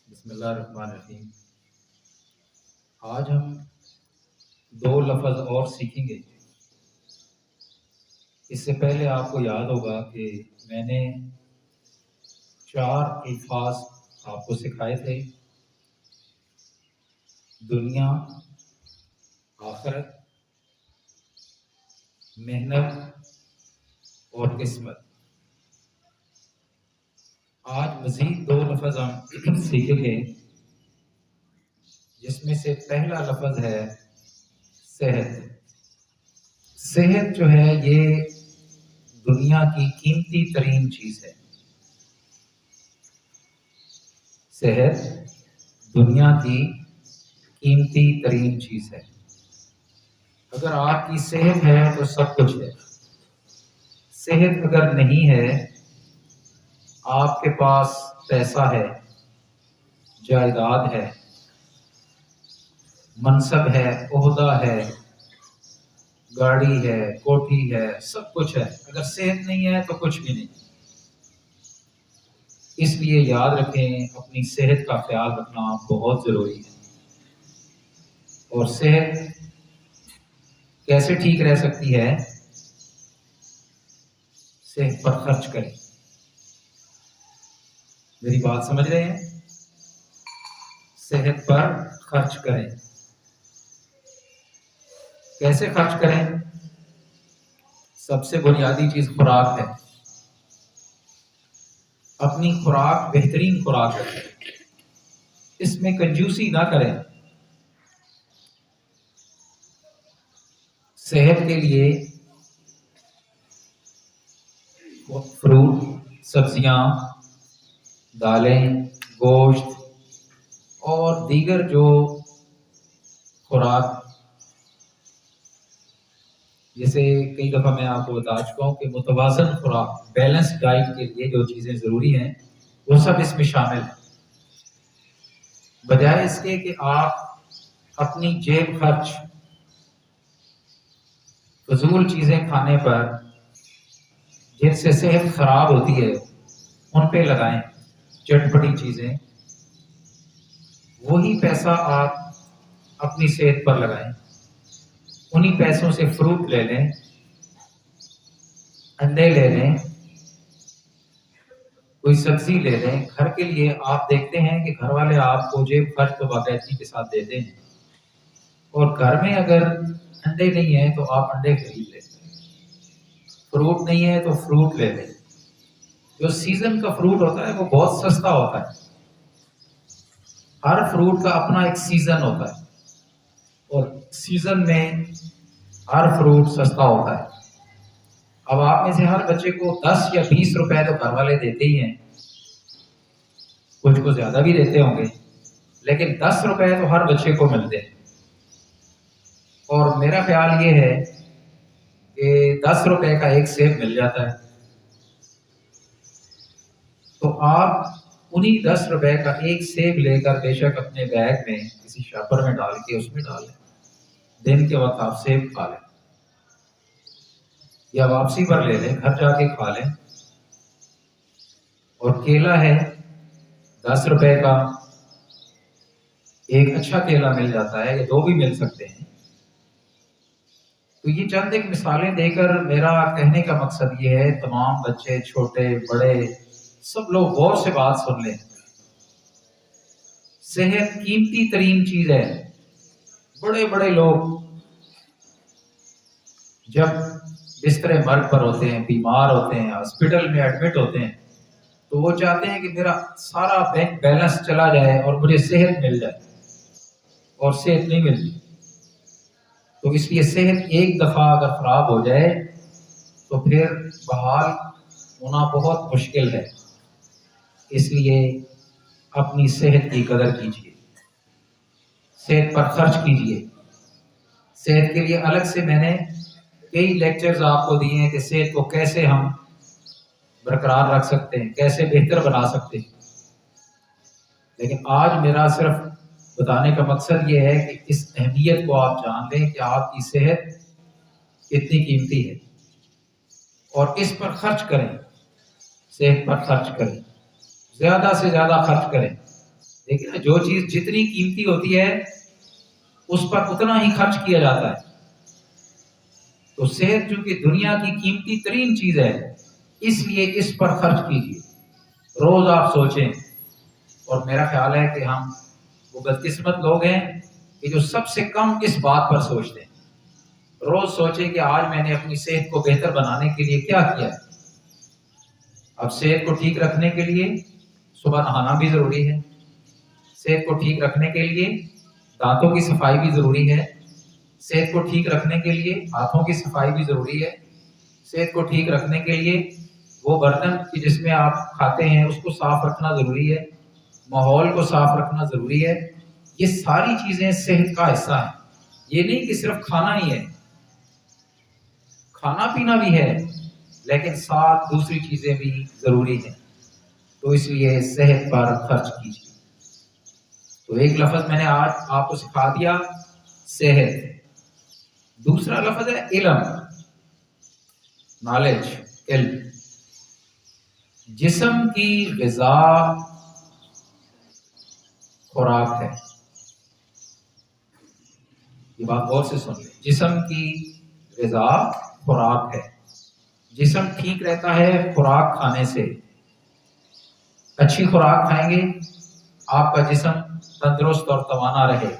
बिस्मिल्लाहिर्रहमानिर्रहीम। आज हम दो लफ्ज़ और सीखेंगे। इससे पहले आपको याद होगा कि मैंने 4 अल्फाज आपको सिखाए थे। दुनिया, आखिरत, मेहनत और किस्मत। आज मज़ीद 2 लफ्ज़ हम सीखेंगे, जिसमें से पहला लफ्ज़ है सेहत। सेहत जो है ये दुनिया की कीमती तरीन चीज़ है। सेहत दुनिया की कीमती तरीन चीज़ है। अगर आपकी सेहत है तो सब कुछ है। सेहत अगर नहीं है, आपके पास पैसा है, जायदाद है, मनसब है, ओहदा है, गाड़ी है, कोठी है, सब कुछ है। अगर सेहत नहीं है तो कुछ भी नहीं। इसलिए याद रखें, अपनी सेहत का ख्याल रखना बहुत ज़रूरी है। और सेहत कैसे ठीक रह सकती है? सेहत पर खर्च करें। मेरी बात समझ रहे हैं? सेहत पर खर्च करें। कैसे खर्च करें? सबसे बुनियादी चीज खुराक है। अपनी खुराक बेहतरीन खुराक रखें, इसमें कंजूसी ना करें। सेहत के लिए फ्रूट, सब्जियां, दालें, गोश्त और दीगर जो खुराक, जैसे कई दफ़ा मैं आपको बता चुका हूँ कि मुतवाज़न खुराक, बैलेंस डाइट के लिए जो चीज़ें ज़रूरी हैं वो सब इसमें शामिल है। बजाय इसके कि आप अपनी जेब खर्च फजूल चीज़ें खाने पर, जिनसे सेहत खराब होती है, उन पे लगाएं चटपटी चीज़ें। वही पैसा आप अपनी सेहत पर लगाएं। उन्हीं पैसों से फ्रूट ले लें, अंडे ले लें, कोई सब्जी ले लें। घर के लिए आप देखते हैं कि घर वाले आपको जेब खर्च तो बाकायदगी के साथ देते हैं, और घर में अगर अंडे नहीं है तो आप अंडे खरीद लें, फ्रूट नहीं है तो फ्रूट ले लें। जो सीजन का फ्रूट होता है वो बहुत सस्ता होता है। हर फ्रूट का अपना एक सीजन होता है, और सीजन में हर फ्रूट सस्ता होता है। अब आप में से हर बच्चे को 10 या 20 रुपए तो घर वाले देते ही हैं, कुछ को ज्यादा भी देते होंगे, लेकिन 10 रुपए तो हर बच्चे को मिलते हैं। और मेरा ख्याल ये है कि 10 रुपए का एक सेब मिल जाता है, तो आप उन्हीं 10 रुपए का एक सेब लेकर बेशक अपने बैग में किसी शॉपर में डाल के उसमें डालें। दिन के वक्त आप सेब खा लें, या वापसी पर ले लें, घर जाके खा लें। और केला है 10 रुपए का, एक अच्छा केला मिल जाता है, या 2 भी मिल सकते हैं। तो ये चंद एक मिसालें देकर मेरा कहने का मकसद ये है, तमाम बच्चे, छोटे बड़े, सब लोग गौर से बात सुन लें। सेहत कीमती तरीन चीज है। बड़े बड़े लोग जब बिस्तरे मर्ग पर होते हैं, बीमार होते हैं, हॉस्पिटल में एडमिट होते हैं, तो वो चाहते हैं कि मेरा सारा बैंक बैलेंस चला जाए और मुझे सेहत मिल जाए, और सेहत नहीं मिलती। तो इसलिए सेहत एक दफा अगर खराब हो जाए तो फिर बहाल होना बहुत मुश्किल है। इसलिए अपनी सेहत की कदर कीजिए, सेहत पर खर्च कीजिए। सेहत के लिए अलग से मैंने कई लेक्चर्स आपको दिए हैं कि सेहत को कैसे हम बरकरार रख सकते हैं, कैसे बेहतर बना सकते हैं। लेकिन आज मेरा सिर्फ बताने का मकसद ये है कि इस अहमियत को आप जान लें कि आपकी सेहत कितनी कीमती है, और इस पर खर्च करें। सेहत पर खर्च करें, ज्यादा से ज्यादा खर्च करें। देखिए ना, जो चीज जितनी कीमती होती है उस पर उतना ही खर्च किया जाता है। तो सेहत चूंकि दुनिया की कीमती तरीन चीज है, इसलिए इस पर खर्च कीजिए। रोज आप सोचें, और मेरा ख्याल है कि हम वो बदकिस्मत लोग हैं कि जो सबसे कम इस बात पर सोचते हैं। रोज सोचें कि आज मैंने अपनी सेहत को बेहतर बनाने के लिए क्या किया। अब सेहत को ठीक रखने के लिए सुबह नहाना भी जरूरी है, सेहत को ठीक रखने के लिए दांतों की सफाई भी जरूरी है, सेहत को ठीक रखने के लिए हाथों की सफाई भी जरूरी है, सेहत को ठीक रखने के लिए वो बर्तन कि जिसमें आप खाते हैं उसको साफ रखना जरूरी है, माहौल को साफ रखना जरूरी है। ये सारी चीजें सेहत का हिस्सा है। ये नहीं कि सिर्फ खाना ही है, खाना पीना भी है, लेकिन साथ दूसरी चीजें भी जरूरी है। तो इसलिए सेहत पर खर्च कीजिए। तो एक लफ्ज मैंने आज आपको सिखा दिया, सेहत। दूसरा लफ्ज है इल्म, नॉलेज, इल्म। जिस्म की ग़िज़ा खुराक है। ये बात गौर से सुन ले, जिस्म की ग़िज़ा खुराक है। जिस्म ठीक रहता है खुराक खाने से। अच्छी खुराक खाएंगे, आपका जिस्म तंदुरुस्त और तवाना रहे।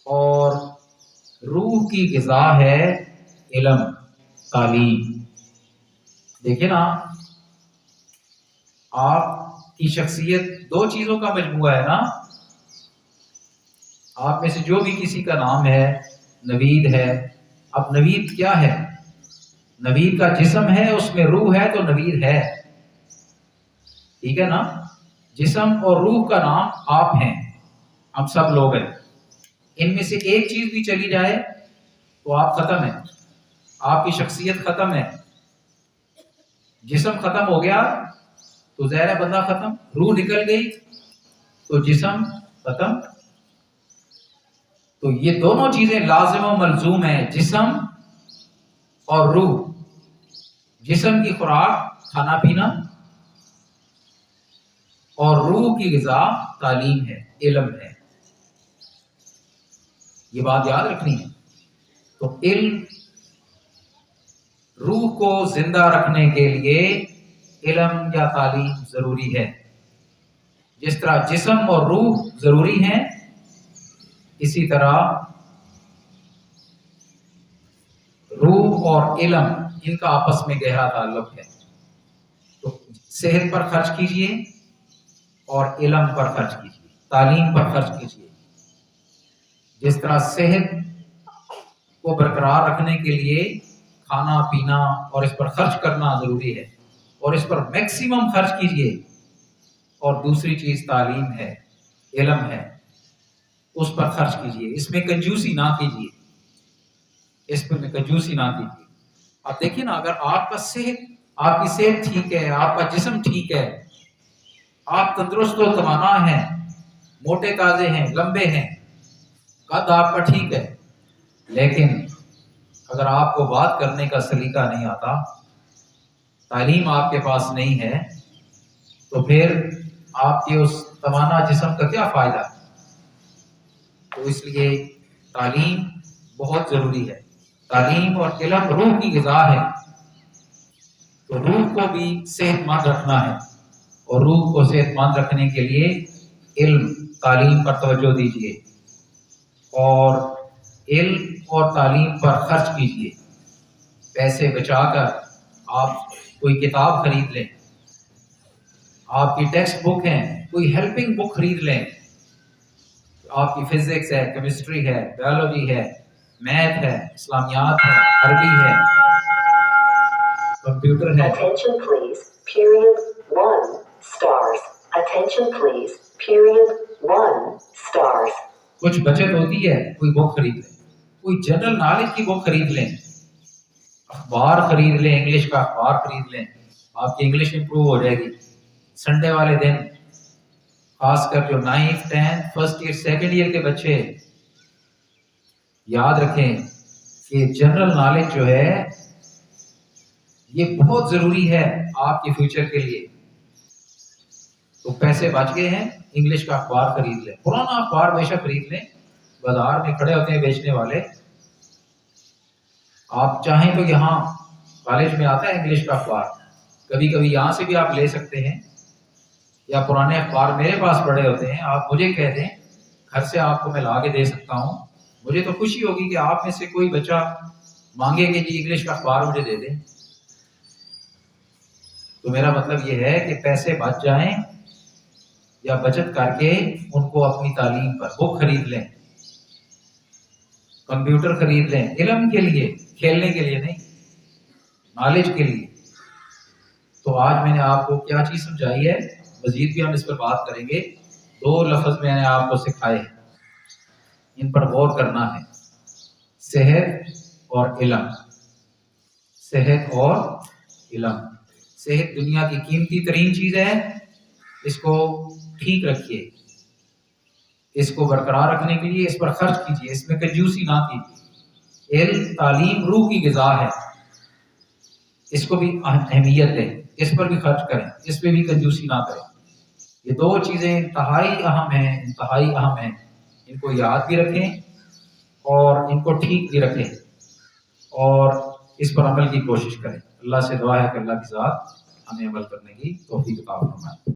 और रूह की ग़िज़ा है इल्म, तालीम। देखिए ना, आपकी शख्सियत दो चीजों का मजमूआ है ना। आप में से जो भी किसी का नाम है नवीद है, अब नवीद क्या है? नवीद का जिस्म है, उसमें रूह है, तो नवीद है। ठीक है ना? जिस्म और रूह का नाम आप हैं, हम सब लोग हैं। इनमें से एक चीज भी चली जाए तो आप खत्म है, आपकी शख्सियत खत्म है। जिस्म खत्म हो गया तो ज़ाहिर है बंदा खत्म, रूह निकल गई तो जिस्म खत्म। तो ये दोनों चीजें लाजिम और मलजूम है, जिस्म और रूह। जिस्म की खुराक खाना पीना, और रूह की ग़िज़ा तालीम है, इल्म है। ये बात याद रखनी है। तो इल्म, रूह को जिंदा रखने के लिए इल्म या तालीम जरूरी है। जिस तरह जिस्म और रूह जरूरी हैं, इसी तरह रूह और इल्म, इनका आपस में गहरा ताल्लुक है। तो सेहत पर खर्च कीजिए और इल्म पर खर्च कीजिए, तालीम पर खर्च कीजिए। जिस तरह सेहत को बरकरार रखने के लिए खाना पीना और इस पर खर्च करना जरूरी है, और इस पर मैक्सिमम खर्च कीजिए। और दूसरी चीज तालीम है, इल्म है, उस पर खर्च कीजिए। इसमें कंजूसी ना कीजिए, इस पर कंजूसी ना कीजिए। अब देखिए ना, अगर आपकी सेहत ठीक है, आपका जिस्म ठीक है, आप तंदुरुस्त और तवाना हैं, मोटे ताजे हैं, लंबे हैं, कद आपका ठीक है, लेकिन अगर आपको बात करने का सलीका नहीं आता, तालीम आपके पास नहीं है, तो फिर आपके उस तवाना जिस्म का क्या फायदा? तो इसलिए तालीम बहुत जरूरी है। तालीम और इल्म रूह की ग़िज़ा है। तो रूह को भी सेहतमंद रखना है, और रूह को सेहतमंद रखने के लिए इल्म, तालीम पर तवज्जो दीजिए, और इल्म और तालीम पर खर्च कीजिए। पैसे बचाकर आप कोई किताब खरीद लें, आपकी टेक्स्ट बुक है, कोई हेल्पिंग बुक खरीद लें। आपकी फिजिक्स है, केमिस्ट्री है, बायोलॉजी है, मैथ है, इस्लामियात है, अरबी है, कंप्यूटर है। Attention please, period 1 stars. Attention please, period 1 stars. कुछ बचत होती है, कोई बुक खरीद लें, कोई जनरल नॉलेज की बुक खरीद लें, अखबार खरीद लें, इंग्लिश का अखबार खरीद लें, आपकी इंग्लिश इंप्रूव हो जाएगी। संडे वाले दिन खासकर जो 9th 10th first year second year के बच्चे, याद रखें कि जनरल नॉलेज जो है ये बहुत जरूरी है आपके फ्यूचर के लिए। तो पैसे बच गए हैं, इंग्लिश का अखबार खरीद लें। पुराना अखबार बेशक खरीद लें, बाजार में खड़े होते हैं बेचने वाले। आप चाहें तो यहाँ कॉलेज में आता है इंग्लिश का अखबार, कभी कभी यहाँ से भी आप ले सकते हैं, या पुराने अखबार मेरे पास पड़े होते हैं, आप मुझे कह दें, घर से आपको मैं ला के दे सकता हूँ। मुझे तो खुशी होगी कि आप में से कोई बच्चा मांगे कि जी इंग्लिश का अखबार मुझे दे दें। तो मेरा मतलब ये है कि पैसे बच जाएं या बचत करके उनको अपनी तालीम पर बुक खरीद लें, कंप्यूटर खरीद लें, इल्म के लिए, खेलने के लिए नहीं, नॉलेज के लिए। तो आज मैंने आपको क्या चीज समझाई है, मजीद भी हम इस पर बात करेंगे। 2 लफ्ज मैंने आपको सिखाए हैं, इन पर गौर करना है, सेहत और इल्म। सेहत और इल्म। सेहत दुनिया की कीमती तरीन चीज है, इसको ठीक रखिए, इसको बरकरार रखने के लिए इस पर खर्च कीजिए, इसमें कंजूसी ना कीजिए। इल्म, तालीम रूह की ग़िज़ा है, इसको भी अहमियत दें, इस पर भी खर्च करें, इस पर भी कंजूसी ना करें। ये 2 चीजें इंतहाई अहम हैं, इंतहाई अहम हैं। इनको याद भी रखें और इनको ठीक भी रखें और इस पर अमल की कोशिश करें। अल्लाह से दुआ है कि अल्लाह की ज़ात हमें अमल करने की तौफीक अता फरमाए।